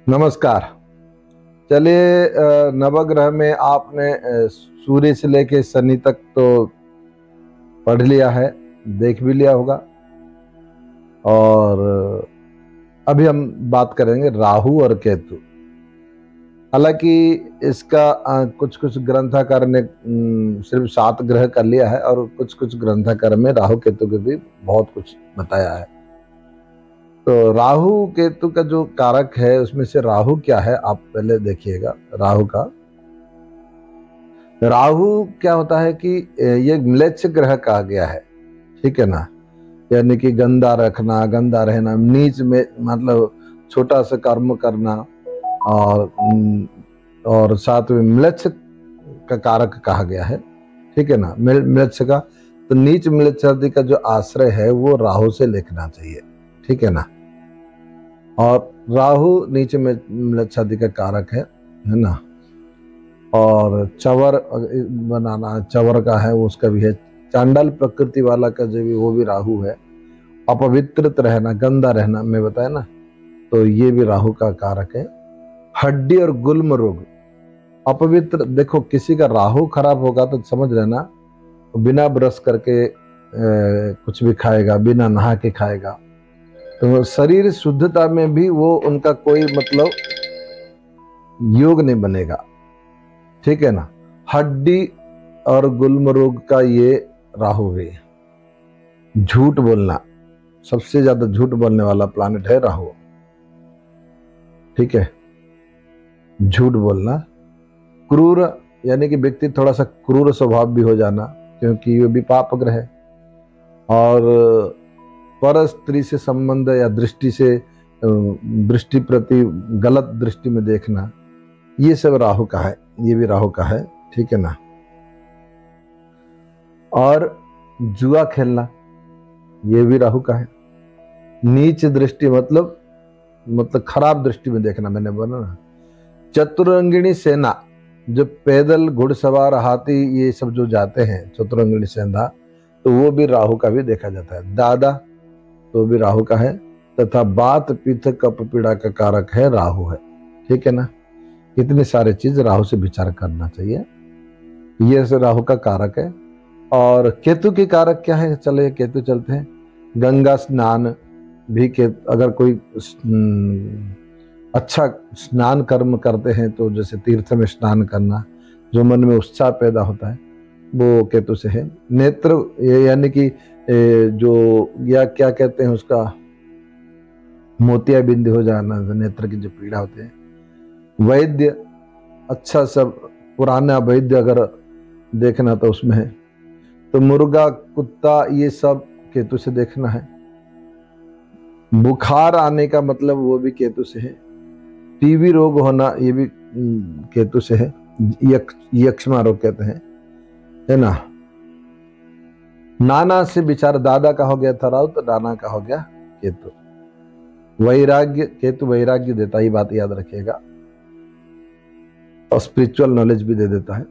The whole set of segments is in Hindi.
नमस्कार। चलिए, नवग्रह में आपने सूर्य से लेके शनि तक तो पढ़ लिया है, देख भी लिया होगा। और अभी हम बात करेंगे राहु और केतु। हालांकि इसका कुछ कुछ ग्रंथकार ने सिर्फ 7 ग्रह कर लिया है और कुछ कुछ ग्रंथकार में राहु केतु के भी बहुत कुछ बताया है। तो राहु केतु का जो कारक है उसमें से राहु क्या है आप पहले देखिएगा। राहु क्या होता है कि ये म्लेच्छ ग्रह कहा गया है, ठीक है ना। यानी कि गंदा रखना, गंदा रहना, नीच में मतलब छोटा सा कर्म करना, और साथ में म्लेच्छ का कारक कहा गया है, ठीक है ना। म्लेच्छ का तो नीच म्लेच्छ आदि का जो आश्रय है वो राहु से लिखना चाहिए, ठीक है ना। और राहु नीचे में म्लेच्छादि का कारक है ना। और चवर बनाना, चवर का है उसका भी है। चांडाल प्रकृति वाला का जो भी वो भी राहु है। अपवित्रित रहना, गंदा रहना मैं बताया ना, तो ये भी राहु का कारक है। हड्डी और गुल्म रोग, अपवित्र, देखो किसी का राहु खराब होगा तो समझ लेना बिना ब्रश करके कुछ भी खाएगा, बिना नहा के खाएगा, तो शरीर शुद्धता में भी वो उनका कोई मतलब योग नहीं बनेगा, ठीक है ना। हड्डी और गुल्म रोग का ये राहु है। झूठ बोलना, सबसे ज्यादा झूठ बोलने वाला प्लैनेट है राहु, ठीक है। झूठ बोलना, क्रूर, यानी कि व्यक्ति थोड़ा सा क्रूर स्वभाव भी हो जाना, क्योंकि ये भी पाप ग्रह है। और पर स्त्री से संबंध या दृष्टि से, दृष्टि प्रति गलत दृष्टि में देखना, ये सब राहु का है, ये भी राहु का है, ठीक है ना। और जुआ खेलना, ये भी राहु का है। नीच दृष्टि मतलब खराब दृष्टि में देखना, मैंने बोला ना। चतुरंगिणी सेना, जो पैदल घुड़सवार हाथी ये सब जो जाते हैं चतुरंगिणी सेना, तो वो भी राहु का भी देखा जाता है। दादा तो भी राहु का है। तथा बात पित्त कफ पीड़ा का कारक है राहु है, ठीक है ना। इतने सारे चीज राहु से विचार करना चाहिए, ये से राहु का कारक है। और केतु के कारक क्या है, चले केतु चलते हैं। गंगा स्नान भी अगर कोई अच्छा स्नान कर्म करते हैं तो जैसे तीर्थ में स्नान करना, जो मन में उत्साह पैदा होता है वो केतु से है। नेत्र, यानी कि जो या क्या कहते हैं उसका, मोतियाबिंद हो जाना, नेत्र की जो पीड़ा होती है। वैद्य, अच्छा सब पुराना वैद्य अगर देखना तो उसमें है। तो मुर्गा, कुत्ता, ये सब केतु से देखना है। बुखार आने का मतलब वो भी केतु से है। टीबी रोग होना ये भी केतु से है। यक्ष्मा रोग कहते हैं, है ना। नाना से विचार, दादा का हो गया था राहु, तो नाना का हो गया केतु। वैराग्य, केतु वैराग्य देता, ही बात याद रखिएगा। और स्पिरिचुअल नॉलेज भी दे देता है।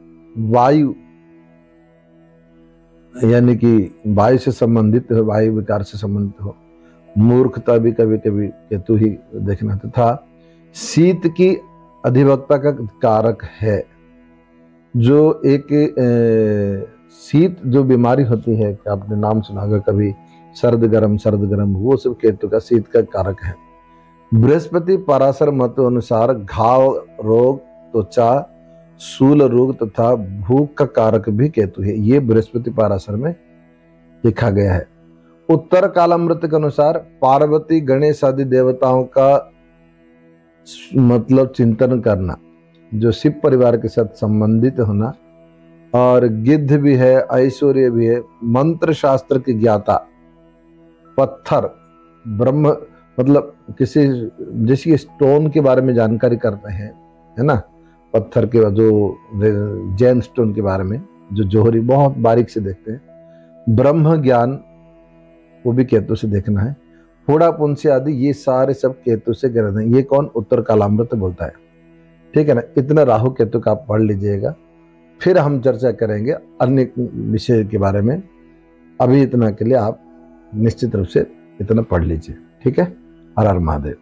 वायु, यानी कि वायु से संबंधित हो, वायु विकार से संबंधित हो। मूर्खता भी कभी कभी केतु ही देखना। तथा शीत की अधिवक्ता का कारक है। जो एक शीत जो बीमारी होती है, कि आपने नाम सुना होगा कभी, सर्द गरम, वो सब केतु का, शीत का कारक है। बृहस्पति पराशर मत अनुसार घाव रोग, त्वचा, शूल रोग तथा भूख का कारक भी केतु है। ये बृहस्पति पराशर में लिखा गया है। उत्तर कालामृत के अनुसार पार्वती गणेश आदि देवताओं का मतलब चिंतन करना, जो शिव परिवार के साथ संबंधित होना। और गिद्ध भी है, ऐश्वर्य भी है। मंत्र शास्त्र की ज्ञाता, पत्थर, ब्रह्म मतलब किसी जैसे स्टोन के बारे में जानकारी करते हैं, है ना। पत्थर के जो जेम स्टोन के बारे में जो जोहरी बहुत बारीक से देखते हैं। ब्रह्म ज्ञान, वो भी केतु से देखना है। फोड़ा पुंसी आदि, ये सारे सब केतु से ग्रह हैं। ये कौन, उत्तर कालामृत बोलता है, ठीक है ना। इतना राहु केतु का आप पढ़ लीजिएगा, फिर हम चर्चा करेंगे अन्य विषय के बारे में। अभी इतना के लिए आप निश्चित रूप से इतना पढ़ लीजिए, ठीक है। हर हर महादेव।